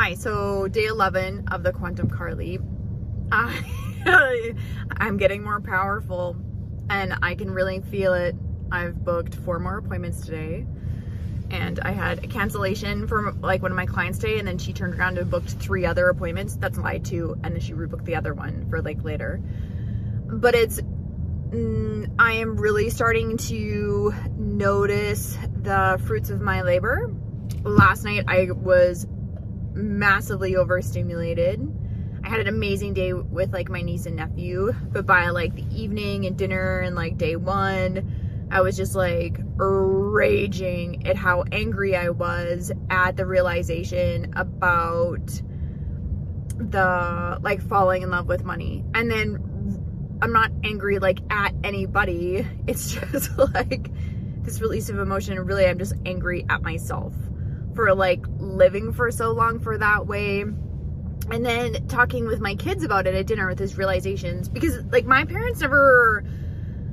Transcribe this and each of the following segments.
Hi, so day 11 of the Quantum Car Leap. I'm getting more powerful and I can really feel it. I've booked 4 more appointments today and I had a cancellation for like one of my clients today, and then she turned around and booked 3 other appointments. That's my 2, and then she rebooked the other one for like later. But I am really starting to notice the fruits of my labor. Last night I was massively overstimulated. I had an amazing day with like my niece and nephew, but by like the evening and dinner and like day 1, I was just like raging at how angry I was at the realization about the like falling in love with money. And then I'm not angry like at anybody. It's just like this release of emotion. Really, I'm just angry at myself for like living for so long for that way. And then talking with my kids about it at dinner with his realizations, because like my parents never,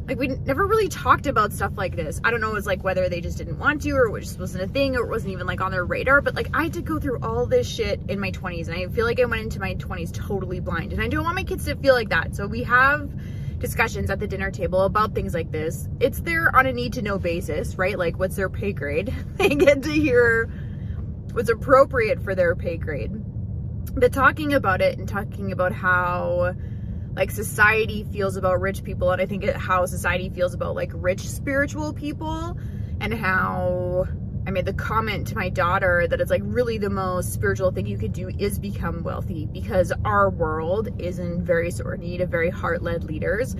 like we never really talked about stuff like this. I don't know, it was like whether they just didn't want to, or it just wasn't a thing, or it wasn't even like on their radar. But like I had to go through all this shit in my 20s, and I feel like I went into my 20s totally blind, and I don't want my kids to feel like that. So we have discussions at the dinner table about things like this. It's there on a need to know basis, right? Like what's their pay grade? They get to hear what's appropriate for their pay grade. But talking about it and talking about how like society feels about rich people, and I think how society feels about like rich spiritual people, and how I made the comment to my daughter that it's like really the most spiritual thing you could do is become wealthy, because our world is in very sore need of very heart-led leaders.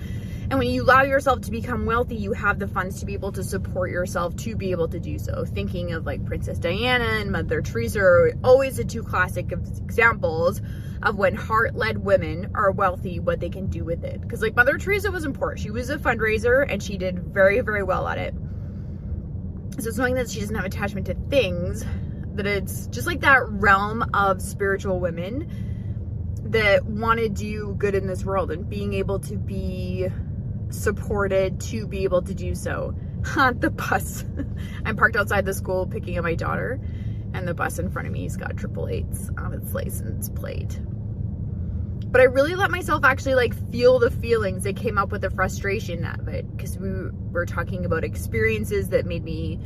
And when you allow yourself to become wealthy, you have the funds to be able to support yourself to be able to do so. Thinking of like Princess Diana and Mother Teresa are always the 2 classic examples of when heart-led women are wealthy, what they can do with it. Because like Mother Teresa wasn't poor. She was a fundraiser and she did very, very well at it. So it's knowing that she doesn't have attachment to things, that it's just like that realm of spiritual women that want to do good in this world, and being able to be supported to be able to do so. The bus. I'm parked outside the school picking up my daughter, and the bus in front of me's got 888s on its license plate. But I really let myself actually like feel the feelings that came up with the frustration of it, because we were talking about experiences that made me,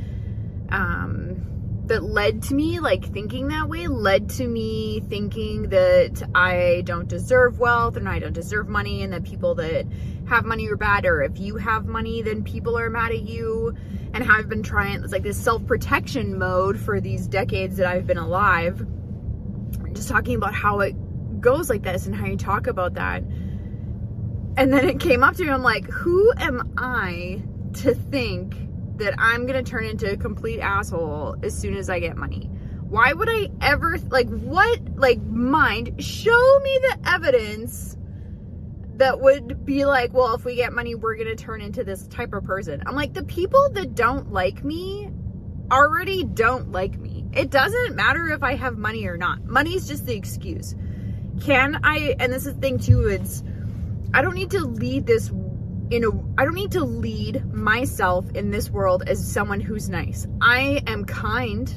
that led to me like thinking that way, led to me thinking that I don't deserve wealth and I don't deserve money, and that people that have money are bad, or if you have money then people are mad at you. And how I've been trying, it's like this self-protection mode for these decades that I've been alive. Just talking about how it goes like this and how you talk about that. And then it came up to me, I'm like, who am I to think that I'm gonna turn into a complete asshole as soon as I get money? Why would I ever, like, what, like, mind, show me the evidence that would be like, well, if we get money, we're gonna turn into this type of person. I'm like, the people that don't like me already don't like me. It doesn't matter if I have money or not. Money's just the excuse. And this is the thing too, it's, I don't need to lead I don't need to lead myself in this world as someone who's nice. I am kind,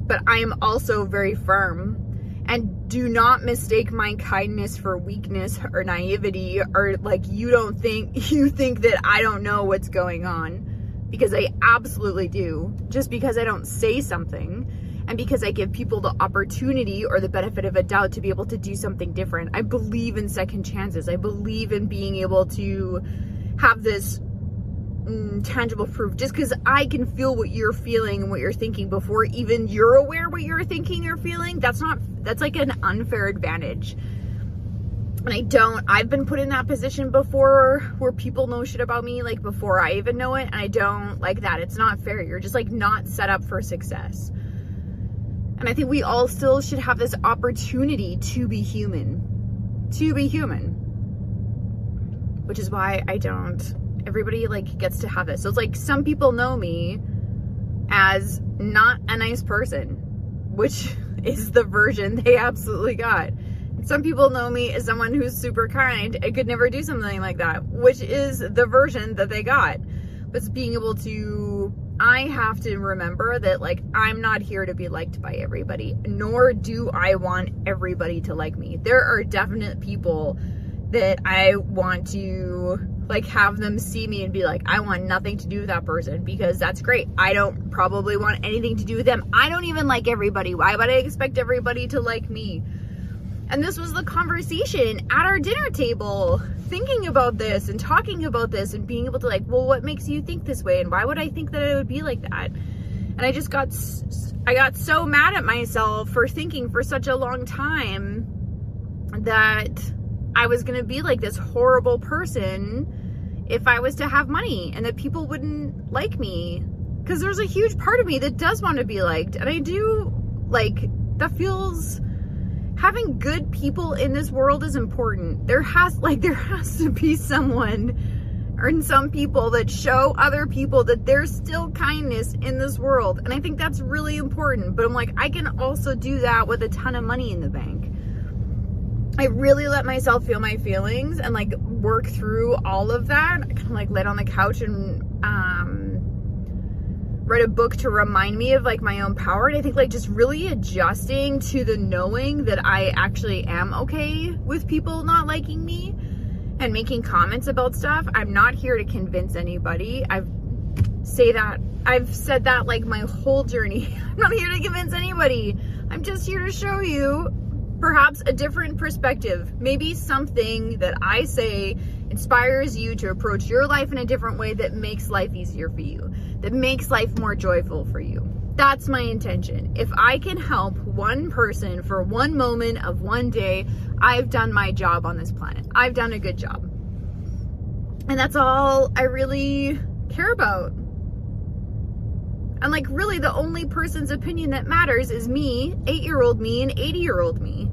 but I am also very firm. And do not mistake my kindness for weakness or naivety, or like you think that I don't know what's going on, because I absolutely do. Just because I don't say something, and because I give people the opportunity or the benefit of a doubt to be able to do something different. I believe in second chances. I believe in being able to have this tangible proof. Just because I can feel what you're feeling and what you're thinking before even you're aware what you're thinking or feeling, that's like an unfair advantage. And I've been put in that position before where people know shit about me like before I even know it, and I don't like that. It's not fair. You're just like not set up for success. And I think we all still should have this opportunity to be human. Which is why everybody like gets to have this. So it's like some people know me as not a nice person, which is the version they absolutely got. Some people know me as someone who's super kind and could never do something like that, which is the version that they got. But it's being able to I have to remember that, like, I'm not here to be liked by everybody, nor do I want everybody to like me. There are definite people that I want to, like, have them see me and be like, I want nothing to do with that person, because that's great. I don't probably want anything to do with them. I don't even like everybody. Why would I expect everybody to like me? And this was the conversation at our dinner table, thinking about this and talking about this and being able to, like, well, what makes you think this way? And why would I think that it would be like that? And I just got so mad at myself for thinking for such a long time that I was going to be like this horrible person if I was to have money, and that people wouldn't like me. Because there's a huge part of me that does want to be liked. And I do, like, that feels... Having good people in this world is important. There has to be someone or some people that show other people that there's still kindness in this world. And I think that's really important. But I'm like, I can also do that with a ton of money in the bank. I really let myself feel my feelings and, like, work through all of that. I kind of, like, laid on the couch and read a book to remind me of, like, my own power. And I think, like, just really adjusting to the knowing that I actually am okay with people not liking me and making comments about stuff. I'm not here to convince anybody. I've said that, like, my whole journey. I'm not here to convince anybody. I'm just here to show you perhaps a different perspective. Maybe something that I say inspires you to approach your life in a different way that makes life easier for you, that makes life more joyful for you. That's my intention. If I can help one person for one moment of one day, I've done my job on this planet. I've done a good job. And that's all I really care about. And, like, really the only person's opinion that matters is me, 8-year-old me and 80-year-old me.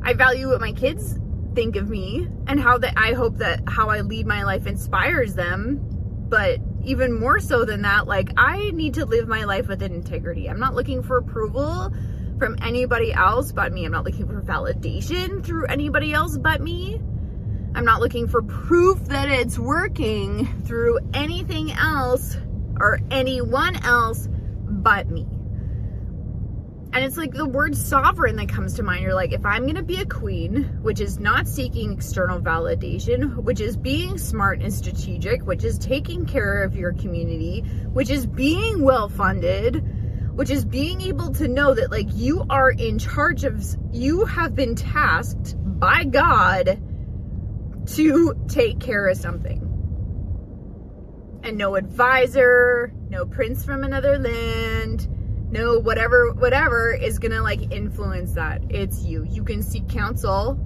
I value what my kids think of me and I hope that how I lead my life inspires them. But even more so than that, like, I need to live my life with integrity. I'm not looking for approval from anybody else but me. I'm not looking for validation through anybody else but me. I'm not looking for proof that it's working through anything else or anyone else but me. And it's like the word sovereign that comes to mind. You're like, if I'm going to be a queen, which is not seeking external validation, which is being smart and strategic, which is taking care of your community, which is being well-funded, which is being able to know that, like, you are in charge of, you have been tasked by God to take care of something. And no advisor, no prince from another land, no whatever is gonna, like, influence that. It's you. You can seek counsel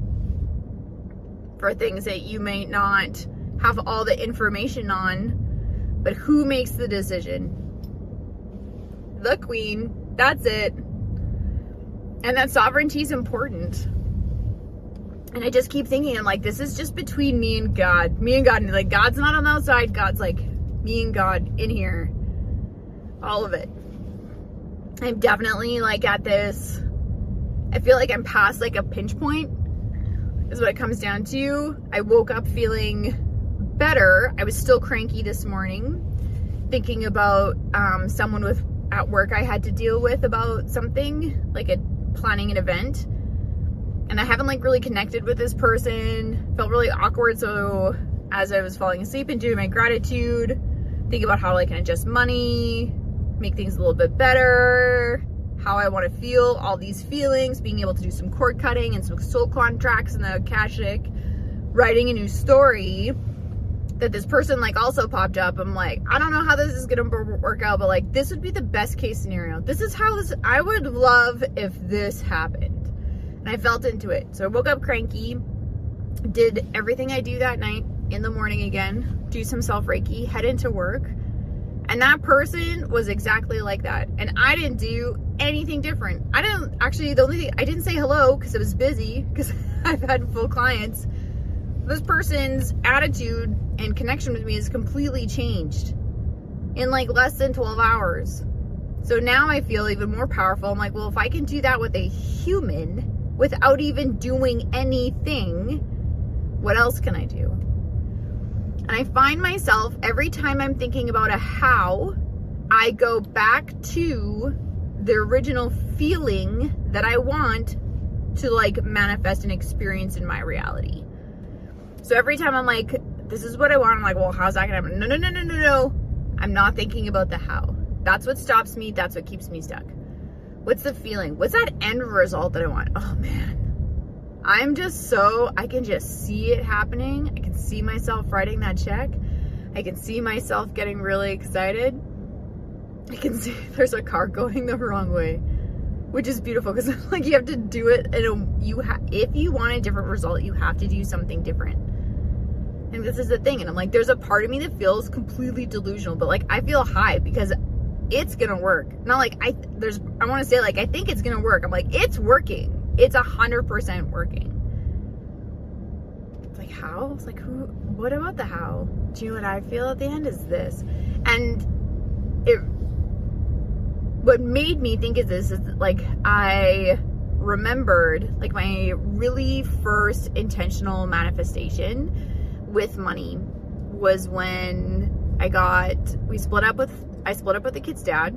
for things that you may not have all the information on, but who makes the decision? The queen. That's it. And that sovereignty is important. And I just keep thinking, I'm like, this is just between me and God. Me and God. And, like, God's not on the outside. God's, like, me and God in here. All of it. I'm definitely, like, at this, I feel like I'm past, like, a pinch point is what it comes down to. I woke up feeling better. I was still cranky this morning, thinking about someone at work I had to deal with about something, like planning an event. And I haven't, like, really connected with this person. Felt really awkward. So as I was falling asleep and doing my gratitude, think about how I can adjust money, make things a little bit better, how I want to feel, all these feelings, being able to do some cord cutting and some soul contracts in the Akashic, writing a new story, that this person, like, also popped up. I'm like, I don't know how this is going to work out, but, like, this would be the best case scenario. This is how I would love if this happened. And I felt into it. So I woke up cranky, did everything I do that night in the morning again, do some self-Reiki, head into work. And that person was exactly like that. And I didn't do anything different. I didn't say hello because I was busy, because I've had full clients. This person's attitude and connection with me has completely changed in, like, less than 12 hours. So now I feel even more powerful. I'm like, well, if I can do that with a human without even doing anything, what else can I do? And I find myself, every time I'm thinking about a how I go back to the original feeling that I want to like manifest and experience in my reality. So every time I'm like, this is what I want, I'm like, well, how's that gonna happen? No. I'm not thinking about the how. That's what stops me. That's what keeps me stuck. What's the feeling? What's that end result that I want? Oh man. I can just see it happening. I can see myself writing that check. I can see myself getting really excited. I can see there's a car going the wrong way, which is beautiful because like you have to do it. If you want a different result, you have to do something different. And this is the thing. And I'm like, there's a part of me that feels completely delusional, but like I feel high because it's gonna work. Not like I want to say like I think it's gonna work. I'm like, it's working. It's 100% working. It's like how? It's like what about the how? Do you know what I feel at the end is this? And what made me think of this is like I remembered like my really first intentional manifestation with money was when I split up with the kid's dad.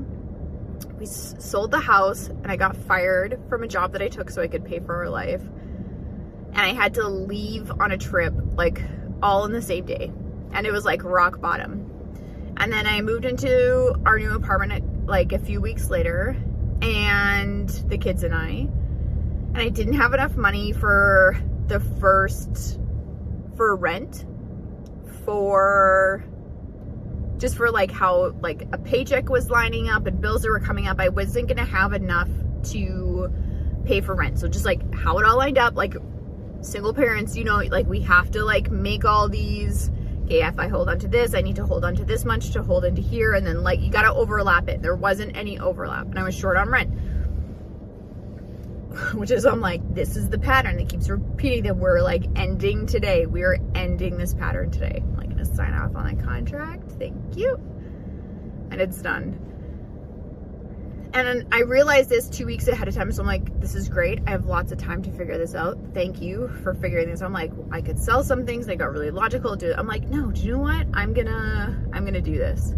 We sold the house and I got fired from a job that I took so I could pay for our life. And I had to leave on a trip like all in the same day. And it was like rock bottom. And then I moved into our new apartment like a few weeks later, and the kids and I didn't have enough money for rent, for like how like a paycheck was lining up and bills that were coming up. I wasn't gonna have enough to pay for rent. So just like how it all lined up, like single parents, you know, like we have to like make all these, okay, if I hold on to this, I need to hold on to this much to hold into here. And then like, you got to overlap it. There wasn't any overlap and I was short on rent, which is, I'm like, this is the pattern that keeps repeating that we're like ending today. We are ending this pattern today. I'm like going to sign off on that contract. Thank you. And it's done. And then I realized this 2 weeks ahead of time. So I'm like, this is great. I have lots of time to figure this out. Thank you for figuring this out. I'm like, I could sell some things. They got really logical. I'm like, no, do you know what? I'm gonna do this.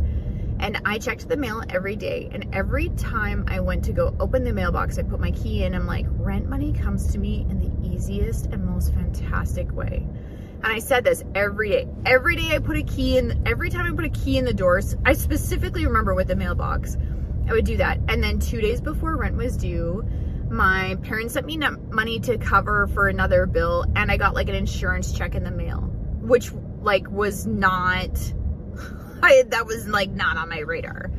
And I checked the mail every day. And every time I went to go open the mailbox, I put my key in. I'm like, rent money comes to me in the easiest and most fantastic way. And I said this every day. Every day I put a key in. Every time I put a key in the doors, I specifically remember with the mailbox, I would do that. And then 2 days before rent was due, my parents sent me money to cover for another bill, and I got like an insurance check in the mail, which like was not, that was like not on my radar.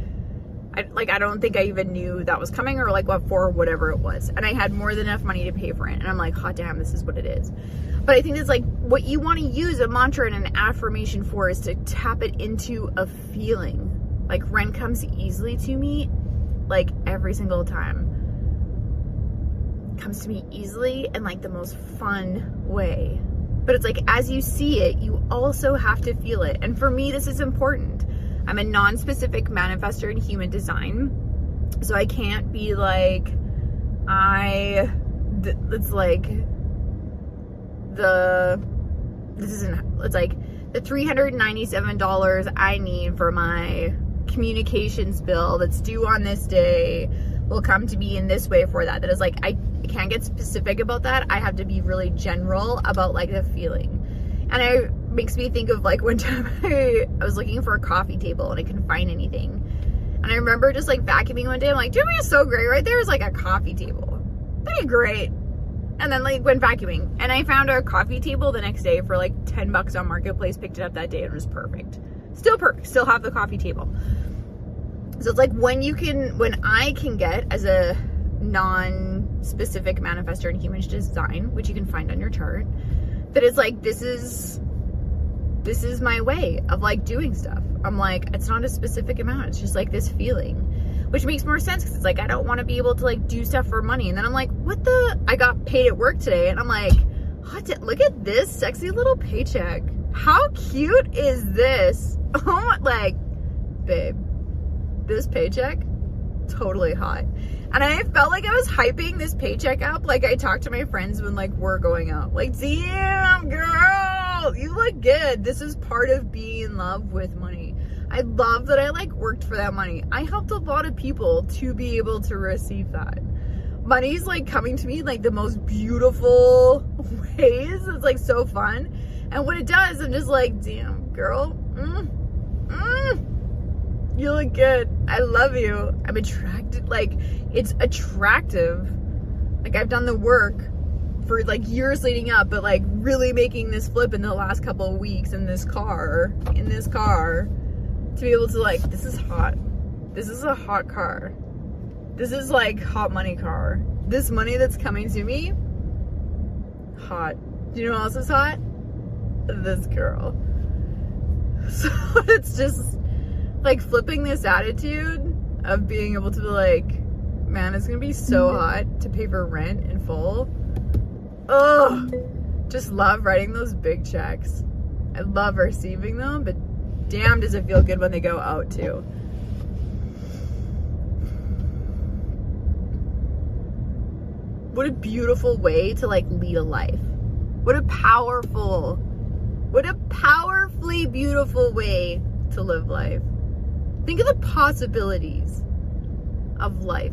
I don't think I even knew that was coming or like what for, whatever it was. And I had more than enough money to pay for it. And I'm like, hot damn, this is what it is. But I think it's like what you want to use a mantra and an affirmation for is to tap it into a feeling. Like rent comes easily to me, like every single time. It comes to me easily and like the most fun way. But it's like, as you see it, you also have to feel it. And for me, this is important. I'm a non-specific manifestor in human design. So I can't be like, it's like the $397 I need for my communications bill that's due on this day will come to me in this way for that. That is like, I can't get specific about that. I have to be really general about like the feeling. And it makes me think of like one time I was looking for a coffee table and I couldn't find anything. And I remember just like vacuuming one day. I'm like, do you know what's so great? Right there is like a coffee table. That'd be great. And then like went vacuuming and I found a coffee table the next day for like $10 on Marketplace, picked it up that day and it was perfect. Still perfect, still have the coffee table. So it's like when I can get as a non-specific manifestor in human design, which you can find on your chart, that is like, this is my way of like doing stuff. I'm like, it's not a specific amount. It's just like this feeling, which makes more sense because it's like, I don't want to be able to like do stuff for money. And then I'm like, I got paid at work today. And I'm like, look at this sexy little paycheck. How cute is this? Oh, like, babe, this paycheck, totally hot. And I felt like I was hyping this paycheck up. Like I talked to my friends when like we're going out, like, damn girl, you look good. This is part of being in love with money. I love that I like worked for that money. I helped a lot of people to be able to receive that. Money's like coming to me like the most beautiful ways. It's like so fun. And when it does, I'm just like, damn, girl, you look good. I love you. I'm attracted. Like, it's attractive. Like, I've done the work for like years leading up, but like really making this flip in the last couple of weeks in this car, to be able to like, this is hot. This is a hot car. This is like hot money car. This money that's coming to me, hot. Do you know who else is hot? This girl. So it's just like flipping this attitude of being able to be like, man, it's gonna be so hot to pay for rent in full. Oh, just love writing those big checks. I love receiving them, but damn does it feel good when they go out too. What a beautiful way to like lead a life. What a powerfully beautiful way to live life. Think of the possibilities of life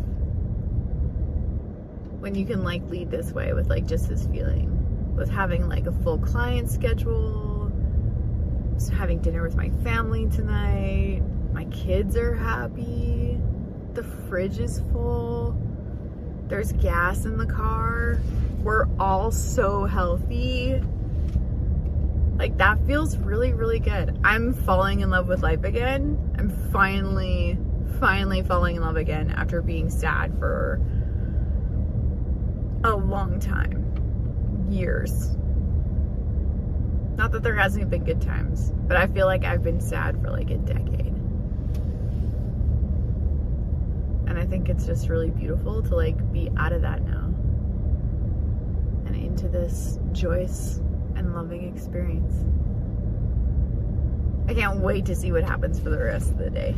when you can like lead this way with like just this feeling, with having like a full client schedule, just having dinner with my family tonight, my kids are happy, the fridge is full, there's gas in the car, we're all so healthy. Like, that feels really, really good. I'm falling in love with life again. I'm finally falling in love again after being sad for a long time. Years. Not that there hasn't been good times, but I feel like I've been sad for like a decade. And I think it's just really beautiful to like be out of that now and into this joyous and loving experience. I can't wait to see what happens for the rest of the day.